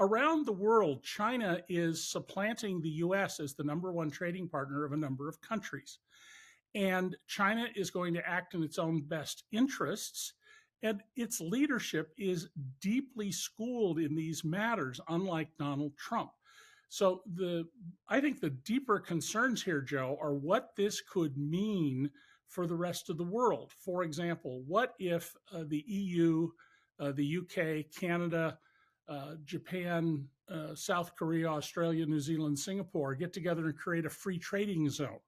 Around the world, China is supplanting the US as the number one trading partner of a number of countries. And China is going to act in its own best interests. And its leadership is deeply schooled in these matters, unlike Donald Trump. So I think the deeper concerns here, Joe, are what this could mean for the rest of the world. For example, what if the EU, the UK, Canada, Japan, South Korea, Australia, New Zealand, Singapore get together and create a free trading zone?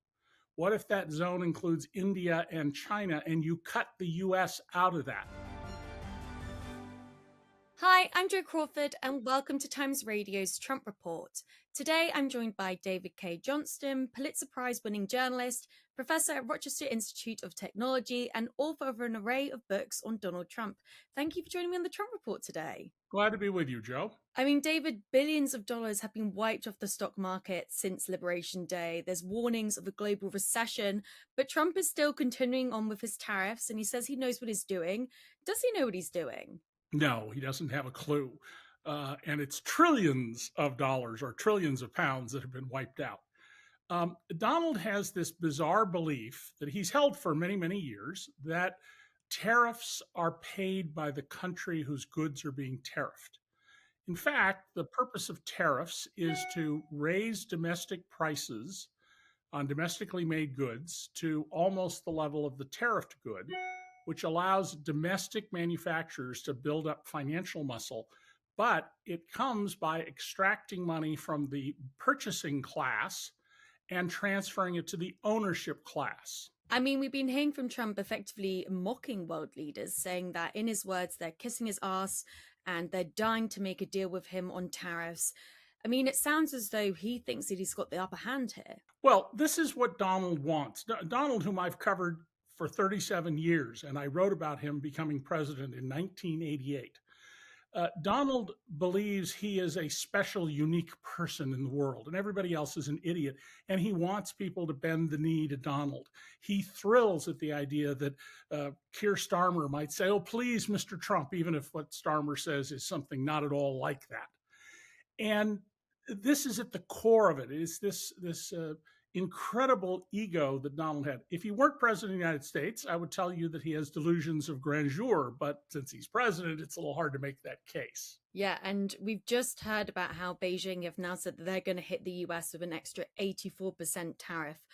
What if that zone includes India and China and you cut the US out of that? Hi, I'm Joe Crawford, and welcome to Times Radio's Trump Report. Today, I'm joined by David Cay Johnston, Pulitzer Prize-winning journalist, professor at Rochester Institute of Technology, and author of an array of books on Donald Trump. Thank you for joining me on the Trump Report today. Glad to be with you, Joe. I mean, David, billions of dollars have been wiped off the stock market since Liberation Day. There's warnings of a global recession, but Trump is still continuing on with his tariffs, and he says he knows what he's doing. Does he know what he's doing? No, he doesn't have a clue. And it's trillions of dollars or trillions of pounds that have been wiped out. Donald has this bizarre belief that he's held for many, many years that tariffs are paid by the country whose goods are being tariffed. In fact, the purpose of tariffs is to raise domestic prices on domestically made goods to almost the level of the tariffed good, which allows domestic manufacturers to build up financial muscle. But it comes by extracting money from the purchasing class and transferring it to the ownership class. I mean, we've been hearing from Trump effectively mocking world leaders, saying that, in his words, they're kissing his ass and they're dying to make a deal with him on tariffs. I mean, it sounds as though he thinks that he's got the upper hand here. Well, this is what Donald wants. Donald, whom I've covered for 37 years, and I wrote about him becoming president in 1988. Donald believes he is a special, unique person in the world, and everybody else is an idiot. And he wants people to bend the knee to Donald. He thrills at the idea that Keir Starmer might say, "Oh, please, Mr. Trump," even if what Starmer says is something not at all like that. And this is at the core of it. Is this incredible ego that Donald had? If he weren't president of the United States, I would tell you that he has delusions of grandeur. But since he's president, it's a little hard to make that case. Yeah, and we've just heard about how Beijing have now said that they're going to hit the US with an extra 84% tariff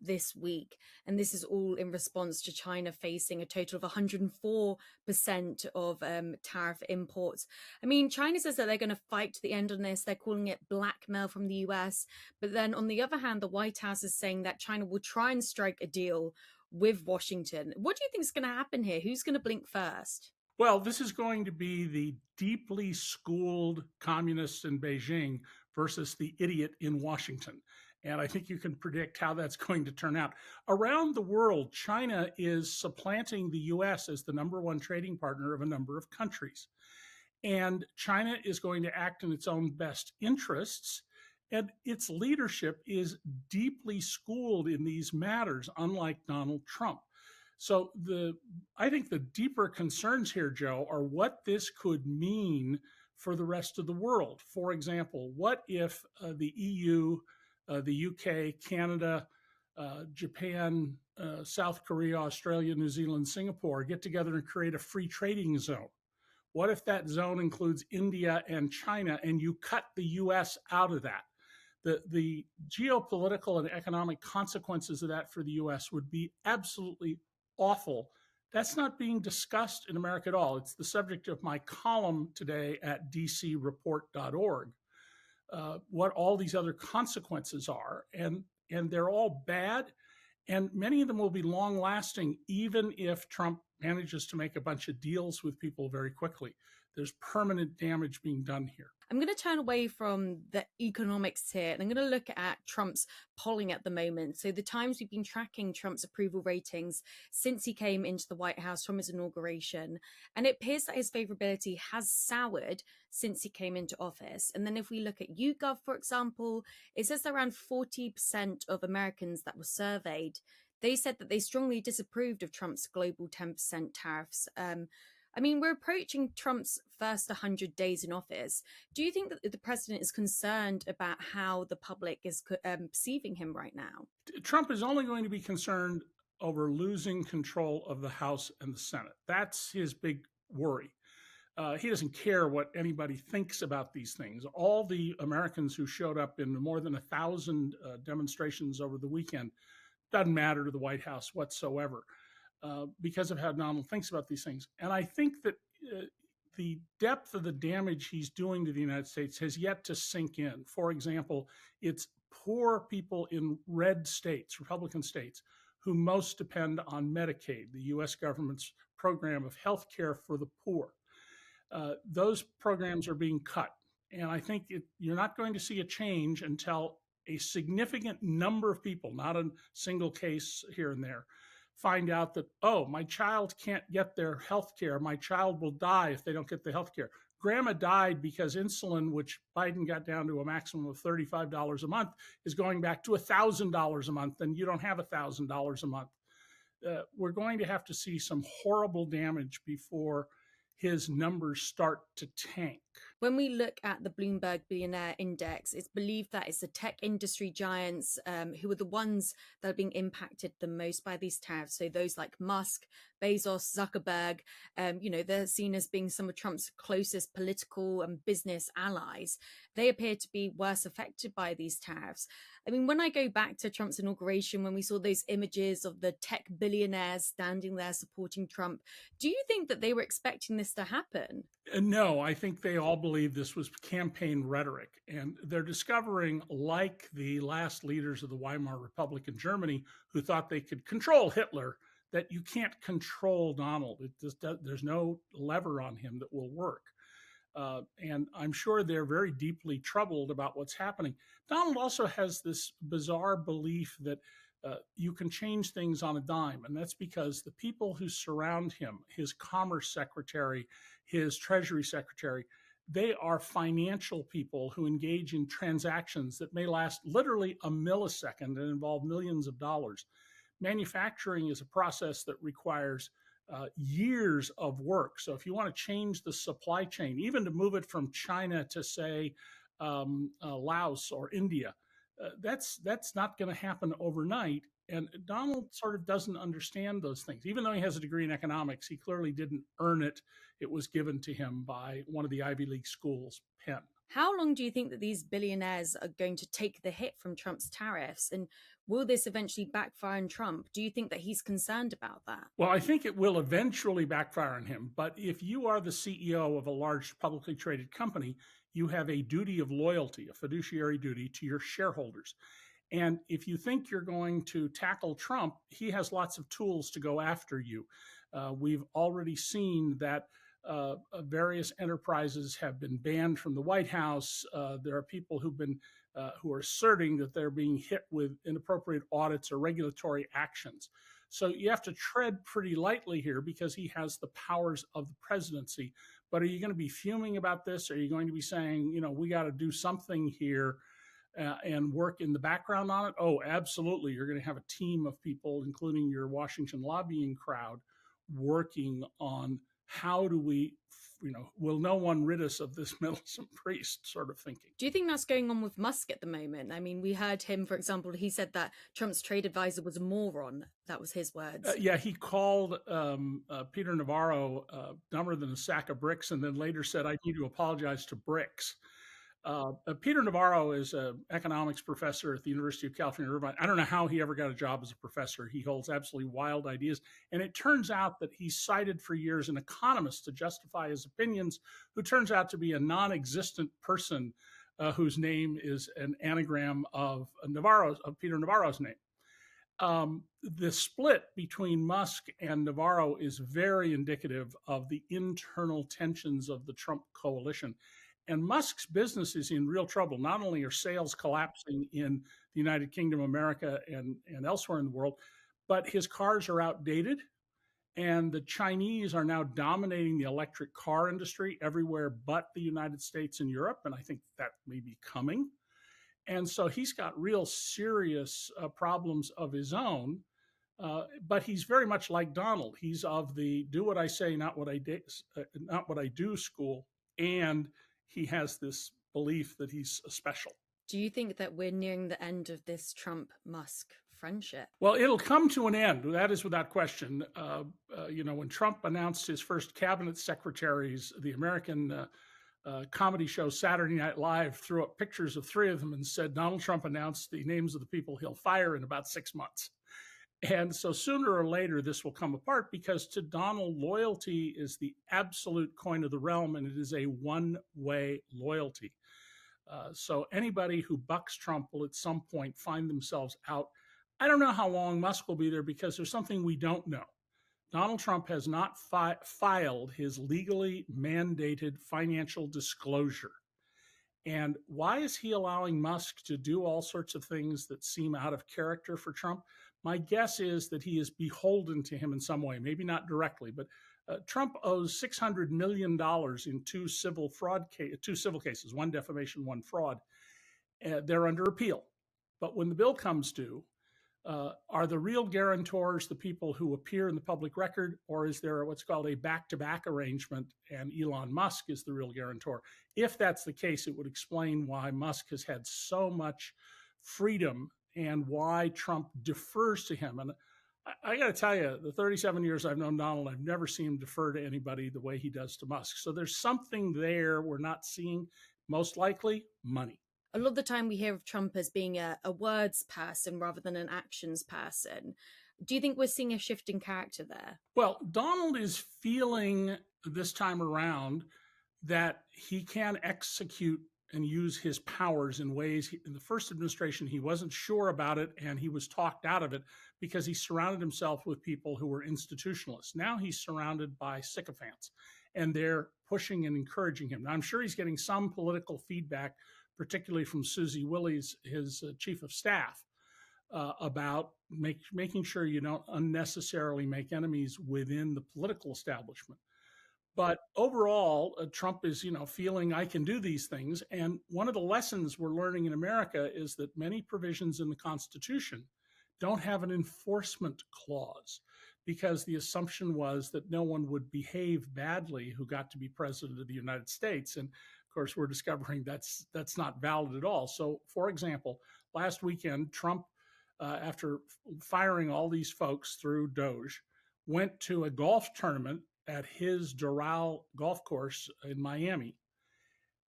this week. And this is all in response to China facing a total of 104% of tariff imports. I mean, China says that they're going to fight to the end on this. They're calling it blackmail from the US. But then on the other hand, the White House is saying that China will try and strike a deal with Washington. What do you think is going to happen here? Who's going to blink first? Well, this is going to be the deeply schooled communists in Beijing versus the idiot in Washington. And I think you can predict how that's going to turn out. Around the world, China is supplanting the US as the number one trading partner of a number of countries. And China is going to act in its own best interests. And its leadership is deeply schooled in these matters, unlike Donald Trump. So I think the deeper concerns here, Joe, are what this could mean for the rest of the world. For example, what if the EU, the UK, Canada, Japan, South Korea, Australia, New Zealand, Singapore get together and create a free trading zone? What if that zone includes India and China and you cut the US out of that? The geopolitical and economic consequences of that for the US would be absolutely awful. That's not being discussed in America at all. It's the subject of my column today at dcreport.org. What all these other consequences are, and they're all bad, and many of them will be long lasting, even if Trump manages to make a bunch of deals with people very quickly. There's permanent damage being done here. I'm going to turn away from the economics here, and I'm going to look at Trump's polling at the moment. So the Times, we've been tracking Trump's approval ratings since he came into the White House from his inauguration, and it appears that his favorability has soured since he came into office. And then if we look at YouGov, for example, it says that around 40% of Americans that were surveyed, they said that they strongly disapproved of Trump's global 10% tariffs. I mean, we're approaching Trump's first 100 days in office. Do you think that the president is concerned about how the public is perceiving him right now? Trump is only going to be concerned over losing control of the House and the Senate. That's his big worry. He doesn't care what anybody thinks about these things. All the Americans who showed up in more than 1,000 demonstrations over the weekend doesn't matter to the White House whatsoever because of how Donald thinks about these things. And I think that the depth of the damage he's doing to the United States has yet to sink in. For example, it's poor people in red states, Republican states, who most depend on Medicaid, the US government's program of health care for the poor. Those programs are being cut. And I think you're not going to see a change until a significant number of people, not a single case here and there, find out that, oh, my child can't get their health care. My child will die if they don't get the health care. Grandma died because insulin, which Biden got down to a maximum of $35 a month, is going back to $1,000 a month, and you don't have $1,000 a month. We're going to have to see some horrible damage before his numbers start to tank. When we look at the Bloomberg Billionaire Index, it's believed that it's the tech industry giants who are the ones that are being impacted the most by these tariffs. So those like Musk, Bezos, Zuckerberg, they're seen as being some of Trump's closest political and business allies. They appear to be worse affected by these tariffs. I mean, when I go back to Trump's inauguration, when we saw those images of the tech billionaires standing there supporting Trump, do you think that they were expecting this to happen? No, I think they all believe this was campaign rhetoric. And they're discovering, like the last leaders of the Weimar Republic in Germany, who thought they could control Hitler, that you can't control Donald. There's no lever on him that will work. And I'm sure they're very deeply troubled about what's happening. Donald also has this bizarre belief that you can change things on a dime. And that's because the people who surround him, his commerce secretary, his treasury secretary, they are financial people who engage in transactions that may last literally a millisecond and involve millions of dollars. Manufacturing is a process that requires years of work. So if you want to change the supply chain, even to move it from China to, say, Laos or India, that's not going to happen overnight. And Donald sort of doesn't understand those things. Even though he has a degree in economics, he clearly didn't earn it. It was given to him by one of the Ivy League schools, Penn. How long do you think that these billionaires are going to take the hit from Trump's tariffs? And will this eventually backfire on Trump? Do you think that he's concerned about that? Well, I think it will eventually backfire on him. But if you are the CEO of a large publicly traded company, you have a duty of loyalty, a fiduciary duty to your shareholders. And if you think you're going to tackle Trump, he has lots of tools to go after you. We've already seen that various enterprises have been banned from the White House. There are people who are asserting that they're being hit with inappropriate audits or regulatory actions. So you have to tread pretty lightly here because he has the powers of the presidency. But are you going to be fuming about this? Are you going to be saying, we got to do something here and work in the background on it? Oh, absolutely. You're going to have a team of people, including your Washington lobbying crowd, working on how do we, will no one rid us of this meddlesome priest sort of thinking. Do you think that's going on with Musk at the moment? I mean, we heard him, for example, he said that Trump's trade advisor was a moron. That was his words. Yeah, he called Peter Navarro dumber than a sack of bricks and then later said, I need to apologize to bricks. Peter Navarro is an economics professor at the University of California, Irvine. I don't know how he ever got a job as a professor. He holds absolutely wild ideas. And it turns out that he cited for years an economist to justify his opinions, who turns out to be a non-existent person whose name is an anagram of Peter Navarro's name. The split between Musk and Navarro is very indicative of the internal tensions of the Trump coalition. And Musk's business is in real trouble. Not only are sales collapsing in the United Kingdom, America, and elsewhere in the world, but his cars are outdated. And the Chinese are now dominating the electric car industry everywhere but the United States and Europe. And I think that may be coming. And so he's got real serious problems of his own. But he's very much like Donald. He's of the do what I say, not what I do school, and he has this belief that he's special. Do you think that we're nearing the end of this Trump Musk friendship? Well, it'll come to an end. That is without question. When Trump announced his first cabinet secretaries, the American comedy show Saturday Night Live threw up pictures of three of them and said Donald Trump announced the names of the people he'll fire in about 6 months. And so sooner or later, this will come apart because to Donald, loyalty is the absolute coin of the realm, and it is a one-way loyalty. So anybody who bucks Trump will at some point find themselves out. I don't know how long Musk will be there because there's something we don't know. Donald Trump has not filed his legally mandated financial disclosure. And why is he allowing Musk to do all sorts of things that seem out of character for Trump? My guess is that he is beholden to him in some way, maybe not directly, but Trump owes $600 million in two civil cases, one defamation, one fraud. They're under appeal. But when the bill comes due, are the real guarantors the people who appear in the public record, or is there what's called a back-to-back arrangement and Elon Musk is the real guarantor? If that's the case, it would explain why Musk has had so much freedom and why Trump defers to him. And I got to tell you, the 37 years I've known Donald, I've never seen him defer to anybody the way he does to Musk. So there's something there we're not seeing, most likely money. A lot of the time we hear of Trump as being a words person rather than an actions person. Do you think we're seeing a shift in character there? Well, Donald is feeling this time around that he can execute and use his powers in ways in the first administration he wasn't sure about it, and he was talked out of it because he surrounded himself with people who were institutionalists. Now he's surrounded by sycophants, and they're pushing and encouraging him. Now, I'm sure he's getting some political feedback, particularly from Susie Willey, his chief of staff, about making sure you don't unnecessarily make enemies within the political establishment. But overall, Trump is, feeling I can do these things. And one of the lessons we're learning in America is that many provisions in the Constitution don't have an enforcement clause because the assumption was that no one would behave badly who got to be president of the United States. And of course, we're discovering that's not valid at all. So, for example, last weekend, Trump, after firing all these folks through Doge, went to a golf tournament at his Doral golf course in Miami.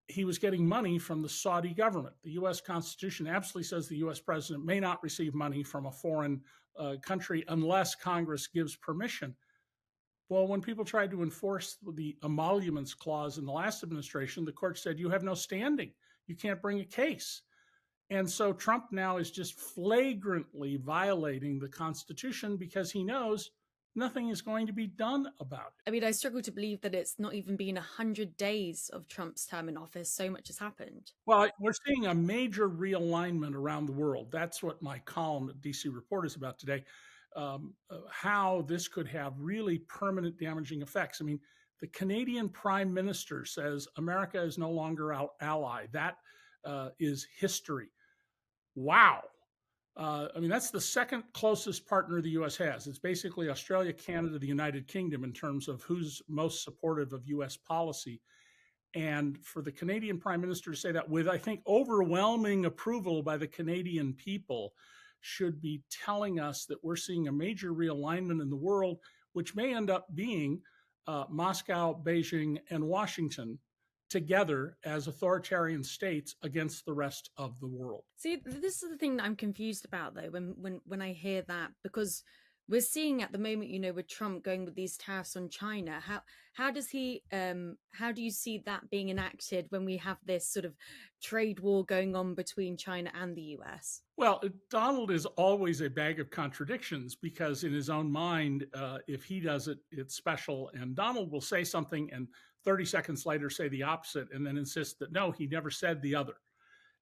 He was getting money from the Saudi government. The U.S. Constitution absolutely says the U.S. president may not receive money from a foreign country unless Congress gives permission. Well, when people tried to enforce the emoluments clause in the last administration, the court said, you have no standing. You can't bring a case. And so Trump now is just flagrantly violating the Constitution because he knows nothing is going to be done about it. I mean, I struggle to believe that it's not even been 100 days of Trump's term in office. So much has happened. Well, we're seeing a major realignment around the world. That's what my column at DC Report is about today. How this could have really permanent damaging effects. I mean, the Canadian Prime Minister says America is no longer our ally. That is history. Wow. That's the second closest partner the U.S. has. It's basically Australia, Canada, the United Kingdom in terms of who's most supportive of U.S. policy. And for the Canadian Prime Minister to say that with, I think, overwhelming approval by the Canadian people should be telling us that we're seeing a major realignment in the world, which may end up being Moscow, Beijing, and Washington together as authoritarian states against the rest of the world. See, this is the thing that I'm confused about, though, when I hear that, because we're seeing at the moment, with Trump going with these tariffs on China, how do you see that being enacted when we have this sort of trade war going on between China and the US? Well, Donald is always a bag of contradictions because in his own mind, if he does it, it's special. And Donald will say something and 30 seconds later say the opposite and then insist that, no, he never said the other.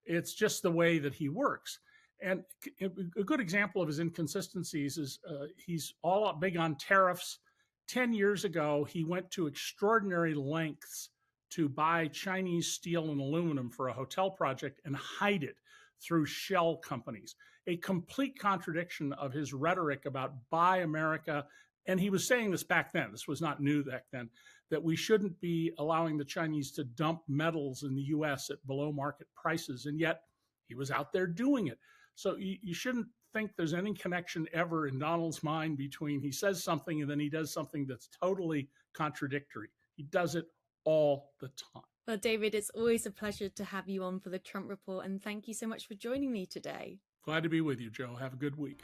It's just the way that he works. And a good example of his inconsistencies is he's all big on tariffs. 10 years ago, he went to extraordinary lengths to buy Chinese steel and aluminum for a hotel project and hide it through shell companies, a complete contradiction of his rhetoric about buy America. And he was saying this back then, this was not new back then, that we shouldn't be allowing the Chinese to dump metals in the US at below market prices. And yet he was out there doing it. So you shouldn't think there's any connection ever in Donald's mind between he says something and then he does something that's totally contradictory. He does it all the time. Well, David, it's always a pleasure to have you on for the Trump Report, and thank you so much for joining me today. Glad to be with you, Joe. Have a good week.